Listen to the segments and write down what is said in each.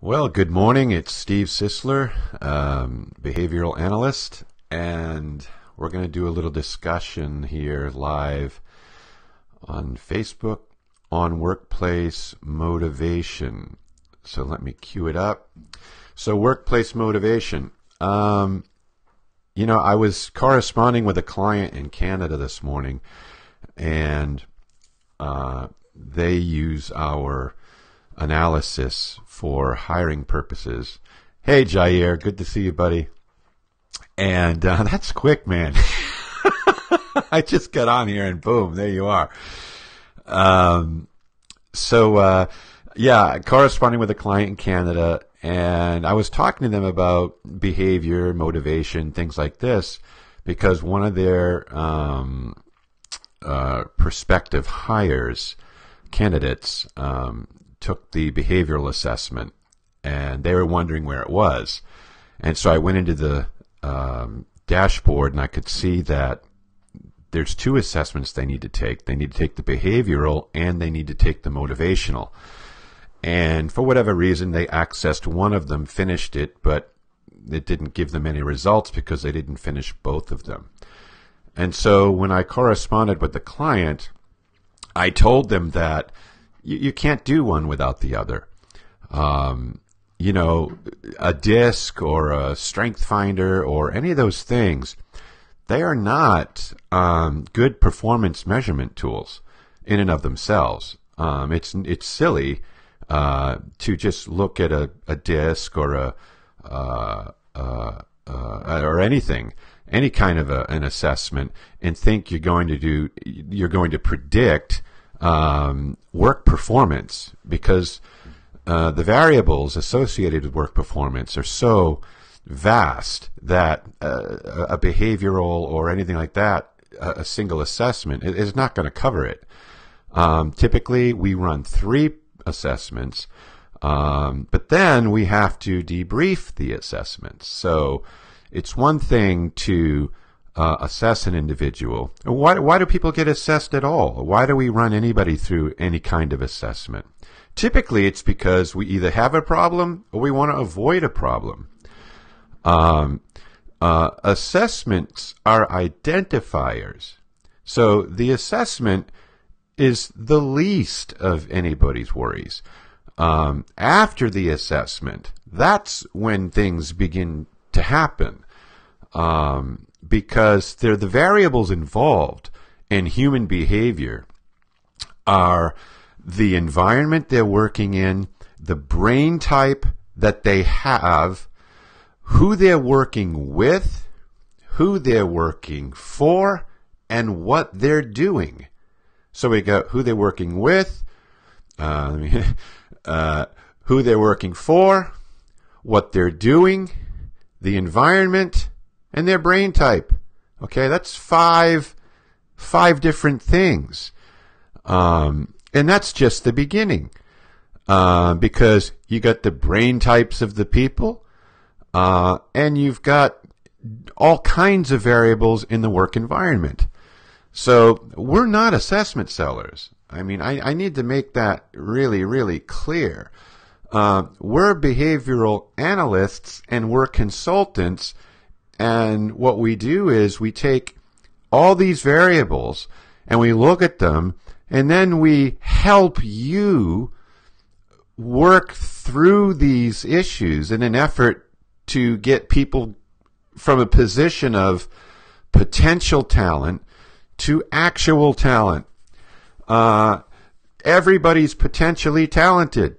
Well, good morning. It's Steve Sisler, behavioral analyst, and we're going to do a little discussion here live on Facebook on workplace motivation. So let me cue it up. So workplace motivation. I was corresponding with a client in Canada this morning, and they use our analysis for hiring purposes. Hey, Jair, good to see you, buddy. And that's quick, man. I just got on here and boom, there you are. Corresponding with a client in Canada, and I was talking to them about behavior, motivation, things like this, because one of their prospective hires, candidates, took the behavioral assessment, and they were wondering where it was. And so I went into the dashboard, and I could see that there's two assessments they need to take. They need to take the behavioral, and they need to take the motivational. And for whatever reason, they accessed one of them, finished it, but it didn't give them any results because they didn't finish both of them. And so when I corresponded with the client, I told them that you can't do one without the other. A disc or a strength finder or any of those things, they are not good performance measurement tools in and of themselves. It's silly to just look at a disc or or anything, any kind of an assessment, and think you're going to predict work performance, because the variables associated with work performance are so vast that a behavioral or anything like that, a single assessment, is not going to cover it. Typically, we run 3 assessments, but then we have to debrief the assessments. So it's one thing to assess an individual. Why do people get assessed at all? Why do we run anybody through any kind of assessment? Typically, it's because we either have a problem or we want to avoid a problem. Assessments are identifiers. So the assessment is the least of anybody's worries. After the assessment, that's when things begin to happen. Because the variables involved in human behavior are the environment they're working in, the brain type that they have, who they're working with, who they're working for, and what they're doing. So we got who they're working with, who they're working for, what they're doing, the environment, and their brain type. Okay, that's five different things. And that's just the beginning. Because you got the brain types of the people, and you've got all kinds of variables in the work environment. So we're not assessment sellers. I mean, I need to make that really, really clear. We're behavioral analysts and we're consultants. And what we do is we take all these variables and we look at them, and then we help you work through these issues in an effort to get people from a position of potential talent to actual talent. Everybody's potentially talented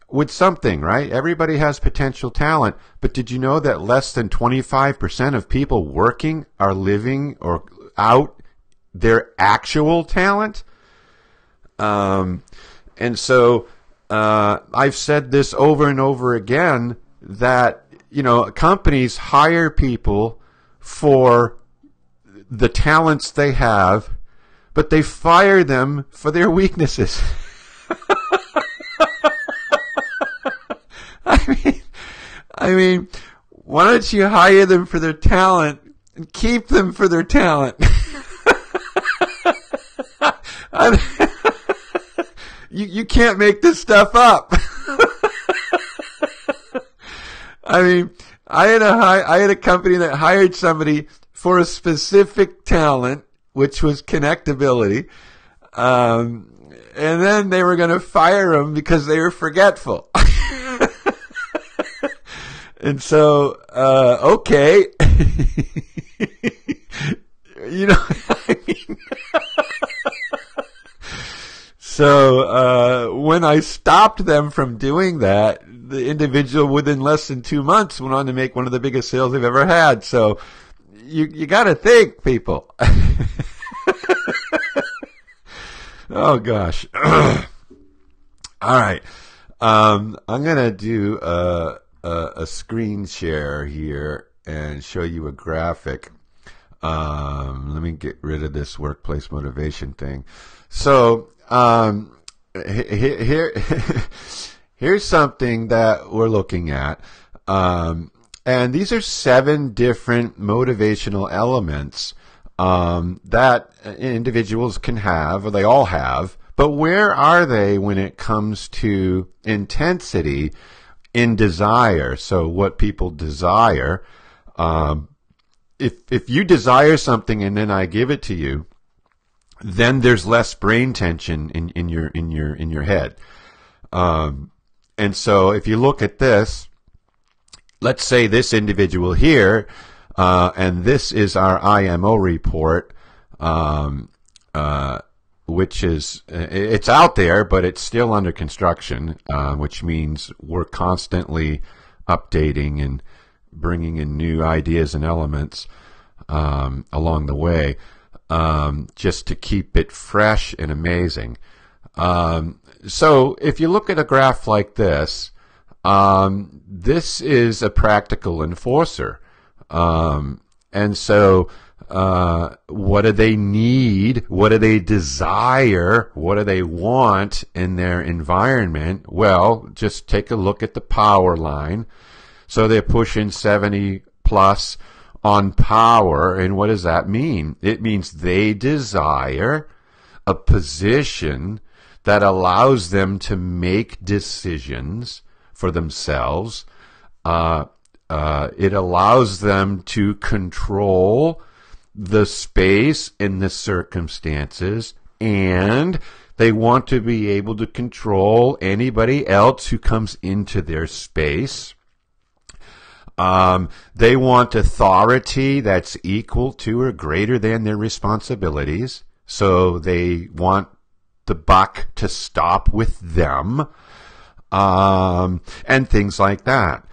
with something, right? Everybody has potential talent, but did you know that less than 25% of people working are living or out their actual talent? And so I've said this over and over again, that companies hire people for the talents they have, but they fire them for their weaknesses. I mean, why don't you hire them for their talent and keep them for their talent? You can't make this stuff up. I mean, I had a company that hired somebody for a specific talent, which was connectability. And then they were going to fire them because they were forgetful. And so, okay. You know, I mean, so, when I stopped them from doing that, the individual within less than 2 months went on to make one of the biggest sales they've ever had. So you got to think, people. Oh gosh. All right. I'm going to do a screen share here and show you a graphic. Let me get rid of this workplace motivation thing. So, here's something that we're looking at. And these are 7 different motivational elements that individuals can have, or they all have. But where are they when it comes to intensity in desire? So what people desire. If you desire something and then I give it to you, then there's less brain tension in your head. And so if you look at this, let's say this individual here, and this is our IMO report, which is, it's out there, but it's still under construction, which means we're constantly updating and bringing in new ideas and elements along the way, just to keep it fresh and amazing. So if you look at a graph like this, this is a practical enforcer. And so what do they need? What do they desire? What do they want in their environment? Well, just take a look at the power line. So they're pushing 70 plus on power. And what does that mean? It means they desire a position that allows them to make decisions for themselves. It allows them to control the space and the circumstances, and they want to be able to control anybody else who comes into their space. They want authority that's equal to or greater than their responsibilities. So they want the buck to stop with them, and things like that.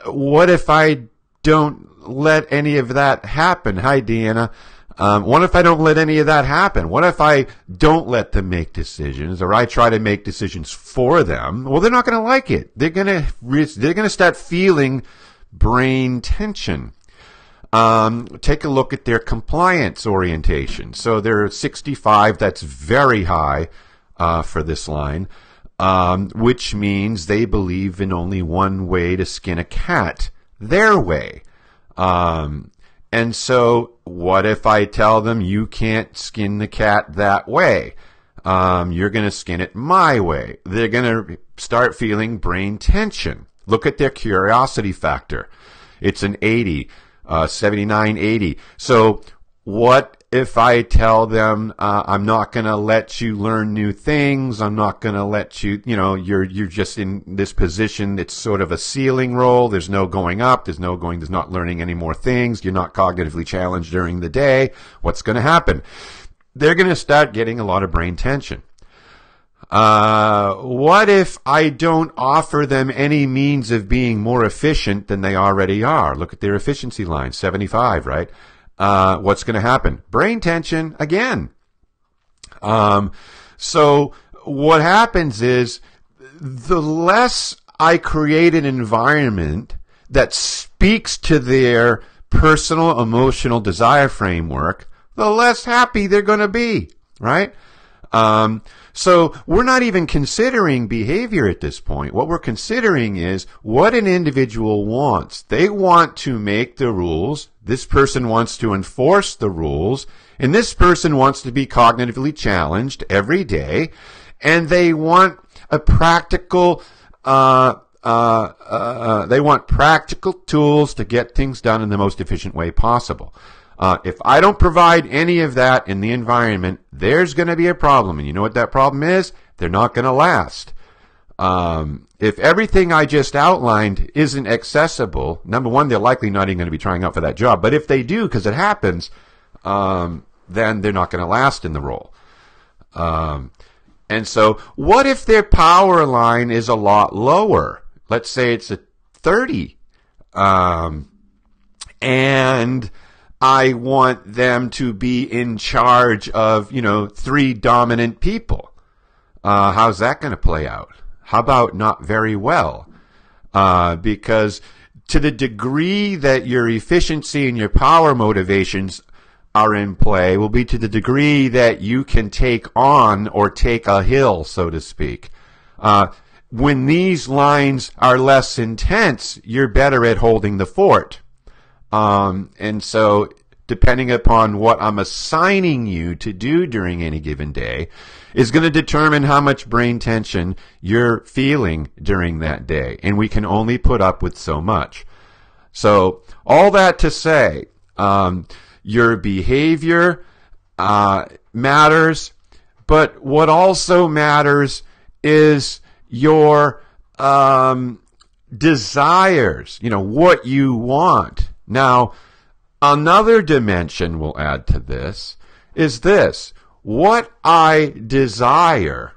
What if I don't let any of that happen? Hi, Deanna. What if I don't let any of that happen? What if I don't let them make decisions, or I try to make decisions for them? Well, they're not going to like it. They're going to start feeling brain tension. Take a look at their compliance orientation. So they're 65. That's very high for this line, which means they believe in only one way to skin a cat, their way. And so what if I tell them you can't skin the cat that way? You're going to skin it my way. They're going to start feeling brain tension. Look at their curiosity factor. It's an 80, 79, 80. So what if I tell them, I'm not going to let you learn new things. I'm not going to let you, you're just in this position. It's sort of a ceiling role. There's no going up. There's not learning any more things. You're not cognitively challenged during the day. What's going to happen? They're going to start getting a lot of brain tension. What if I don't offer them any means of being more efficient than they already are? Look at their efficiency line, 75, right? What's going to happen? Brain tension again. So what happens is, the less I create an environment that speaks to their personal emotional desire framework, the less happy they're going to be, right? So we're not even considering behavior at this point. What we're considering is what an individual wants. They want to make the rules. This person wants to enforce the rules. And this person wants to be cognitively challenged every day. And they want a practical they want practical tools to get things done in the most efficient way possible. If I don't provide any of that in the environment, there's going to be a problem. And you know what that problem is? They're not going to last. If everything I just outlined isn't accessible, number one, they're likely not even going to be trying out for that job. But if they do, because it happens, then they're not going to last in the role. And so what if their power line is a lot lower? Let's say it's a 30. And I want them to be in charge of, 3 dominant people. How's that going to play out? How about not very well? Because to the degree that your efficiency and your power motivations are in play will be to the degree that you can take on or take a hill, so to speak. When these lines are less intense, you're better at holding the fort. And so depending upon what I'm assigning you to do during any given day is going to determine how much brain tension you're feeling during that day. And we can only put up with so much. So all that to say, your behavior matters, but what also matters is your desires, what you want. Now, another dimension we'll add to this is this. What I desire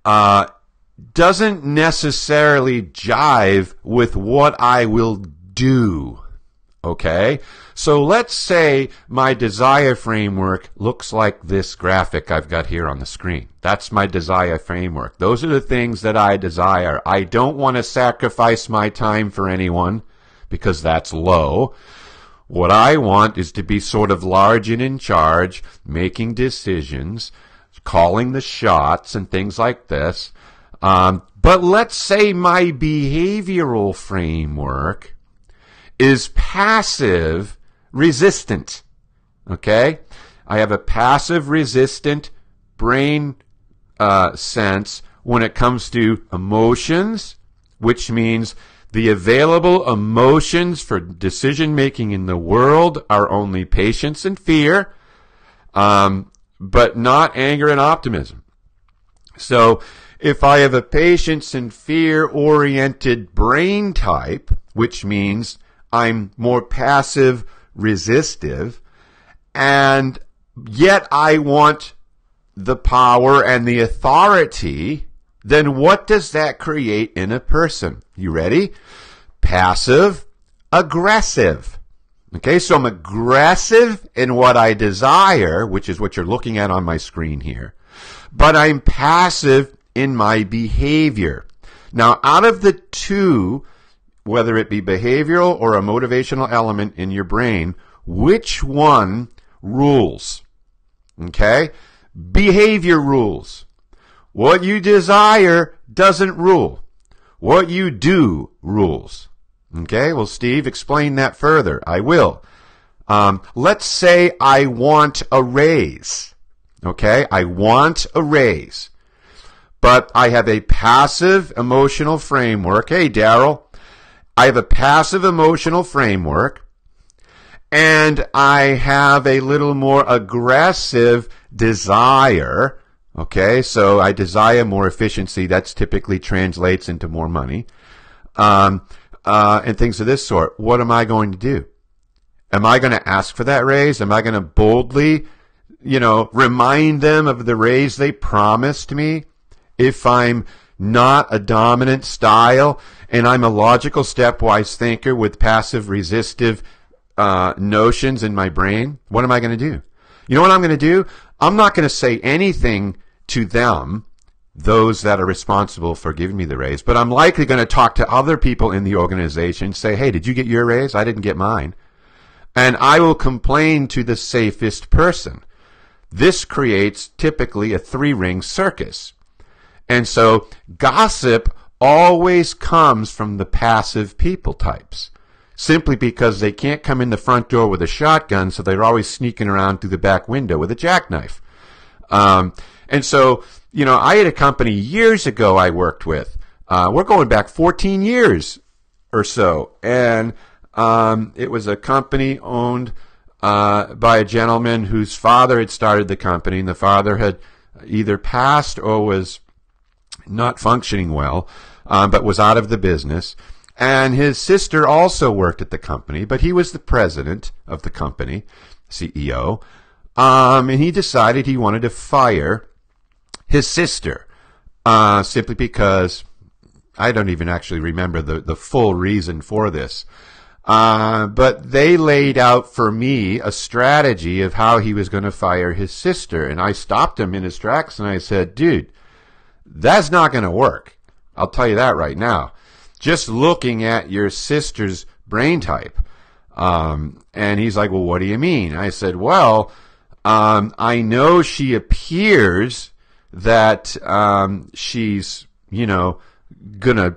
doesn't necessarily jive with what I will do. Okay? So let's say my desire framework looks like this graphic I've got here on the screen. That's my desire framework. Those are the things that I desire. I don't want to sacrifice my time for anyone because that's low. What I want is to be sort of large and in charge, making decisions, calling the shots and things like this. But let's say my behavioral framework is passive resistant. Okay? I have a passive resistant brain sense when it comes to emotions, which means the available emotions for decision making in the world are only patience and fear, but not anger and optimism. So if I have a patience and fear oriented brain type, which means I'm more passive resistive, and yet I want the power and the authority, then what does that create in a person? You ready? Passive aggressive. Okay, so I'm aggressive in what I desire, which is what you're looking at on my screen here, but I'm passive in my behavior. Now, out of the two, whether it be behavioral or a motivational element in your brain, which one rules? Okay? Behavior rules. What you desire doesn't rule. What you do rules. Okay? Well, Steve, explain that further. I will. Let's say I want a raise. Okay? I want a raise. But I have a passive emotional framework. Hey, Daryl. I have a passive emotional framework, and I have a little more aggressive desire. Okay, so I desire more efficiency. That's typically translates into more money, and things of this sort. What am I going to do? Am I going to ask for that raise? Am I going to boldly, remind them of the raise they promised me? If I'm not a dominant style, and I'm a logical stepwise thinker with passive resistive notions in my brain, what am I going to do? You know what I'm going to do? I'm not going to say anything to them, those that are responsible for giving me the raise, but I'm likely going to talk to other people in the organization, say, hey, did you get your raise? I didn't get mine. And I will complain to the safest person. This creates typically a 3-ring circus. And so gossip always comes from the passive people types, simply because they can't come in the front door with a shotgun, so they're always sneaking around through the back window with a jackknife. And so, I had a company years ago I worked with. We're going back 14 years or so. And it was a company owned by a gentleman whose father had started the company, and the father had either passed or was not functioning well, but was out of the business. And his sister also worked at the company, but he was the president of the company, CEO. And he decided he wanted to fire his sister, simply because I don't even actually remember the full reason for this. But they laid out for me a strategy of how he was going to fire his sister. And I stopped him in his tracks and I said, dude, that's not going to work. I'll tell you that right now. Just looking at your sister's brain type. And he's like, well, what do you mean? I said, well, I know she appears that she's, gonna,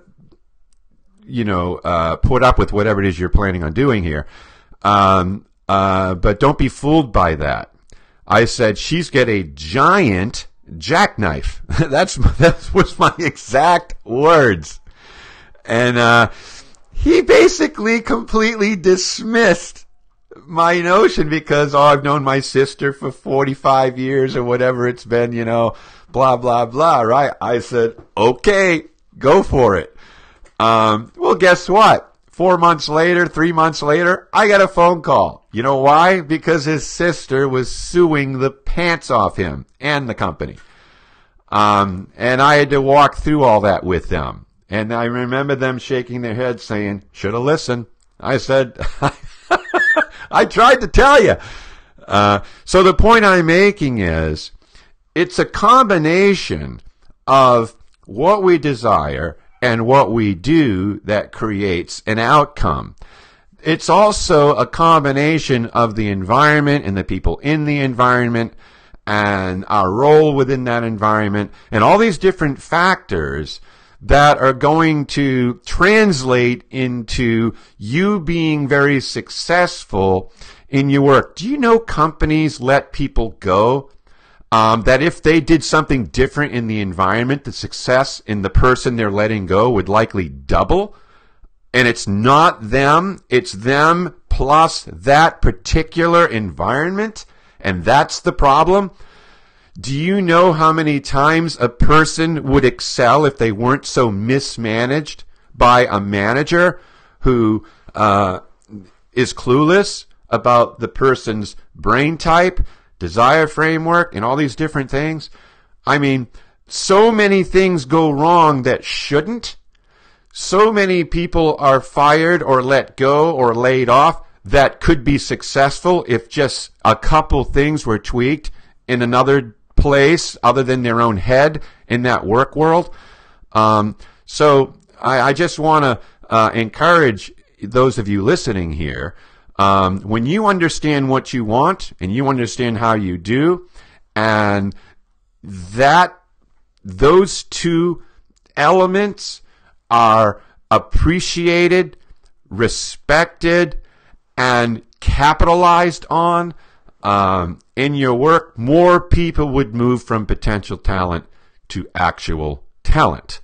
put up with whatever it is you're planning on doing here. But don't be fooled by that. I said, she's got a giant jackknife. That was my exact words. And he basically completely dismissed my notion because, I've known my sister for 45 years or whatever it's been, blah, blah, blah, right? I said, okay, go for it. Well, guess what? 4 months later, 3 months later, I got a phone call. You know why? Because his sister was suing the pants off him and the company. And I had to walk through all that with them. And I remember them shaking their heads saying, should have listened. I said, I tried to tell you. So the point I'm making is, it's a combination of what we desire and what we do that creates an outcome. It's also a combination of the environment and the people in the environment and our role within that environment and all these different factors that are going to translate into you being very successful in your work. Do you know companies let people go? That if they did something different in the environment, the success in the person they're letting go would likely double. And it's not them, it's them plus that particular environment. And that's the problem. Do you know how many times a person would excel if they weren't so mismanaged by a manager who is clueless about the person's brain type, desire framework, and all these different things? I mean, so many things go wrong that shouldn't. So many people are fired or let go or laid off that could be successful if just a couple things were tweaked in another place other than their own head in that work world. So I just want to encourage those of you listening here, when you understand what you want and you understand how you do, and those two elements are appreciated, respected, and capitalized on in your work, more people would move from potential talent to actual talent.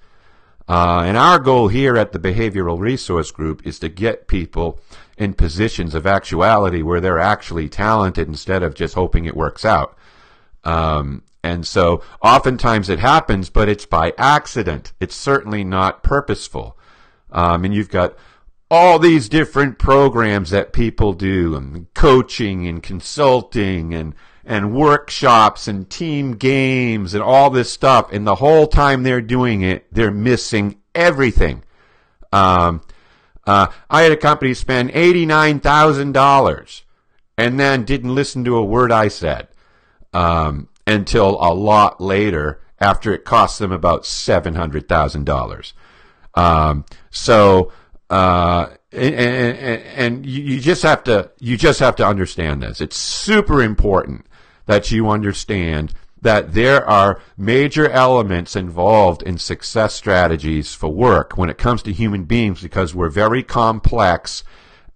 And our goal here at the Behavioral Resource Group is to get people in positions of actuality where they're actually talented instead of just hoping it works out. And so oftentimes it happens, but it's by accident. It's certainly not purposeful. And you've got all these different programs that people do, and coaching and consulting and workshops and team games and all this stuff. And the whole time they're doing it, they're missing everything. I had a company spend $89,000 and then didn't listen to a word I said until a lot later, after it cost them about $700,000. And you just have to understand this. It's super important that you understand that there are major elements involved in success strategies for work when it comes to human beings, because we're very complex,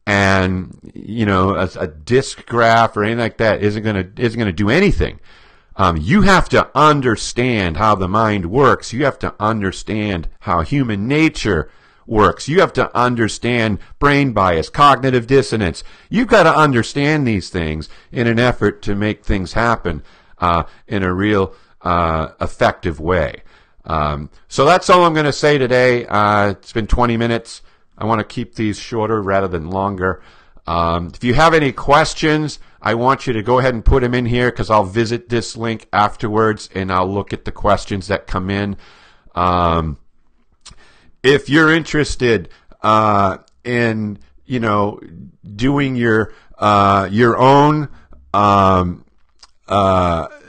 and a disk graph or anything like that isn't going to do anything. You have to understand how the mind works. You have to understand how human nature works. You have to understand brain bias, cognitive dissonance. You've got to understand these things in an effort to make things happen in a real effective way. So that's all I'm going to say today. It's been 20 minutes. I want to keep these shorter rather than longer. If you have any questions, I want you to go ahead and put them in here, because I'll visit this link afterwards and I'll look at the questions that come in. If you're interested in, doing your own,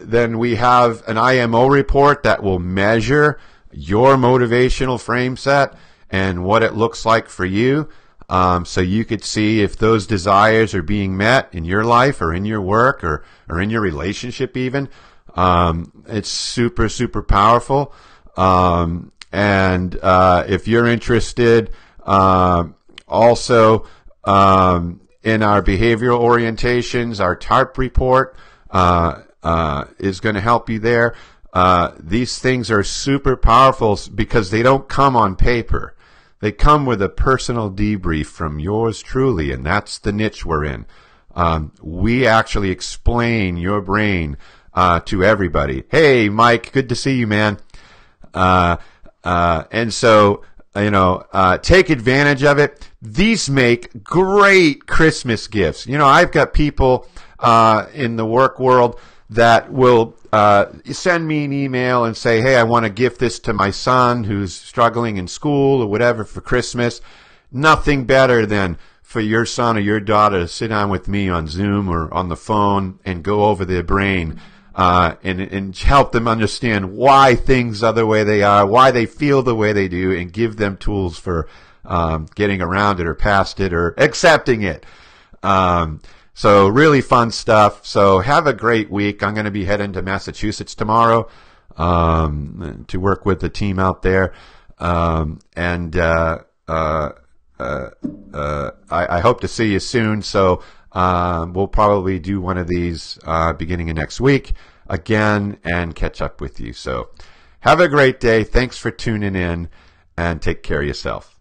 then we have an IMO report that will measure your motivational frame set and what it looks like for you. So you could see if those desires are being met in your life or in your work or in your relationship even. It's super, super powerful. And if you're interested also in our behavioral orientations, our TARP report is going to help you there. These things are super powerful because they don't come on paper. They come with a personal debrief from yours truly, and that's the niche we're in. We actually explain your brain to everybody. Hey, Mike, good to see you, man. And so, take advantage of it. These make great Christmas gifts. I've got people in the work world that will send me an email and say, hey, I want to gift this to my son who's struggling in school or whatever for Christmas. Nothing better than for your son or your daughter to sit down with me on Zoom or on the phone and go over their brain and help them understand why things are the way they are, why they feel the way they do, and give them tools for getting around it or past it or accepting it. So really fun stuff. So have a great week. I'm going to be heading to Massachusetts tomorrow to work with the team out there. I hope to see you soon. So we'll probably do one of these beginning of next week again and catch up with you. So have a great day. Thanks for tuning in, and take care of yourself.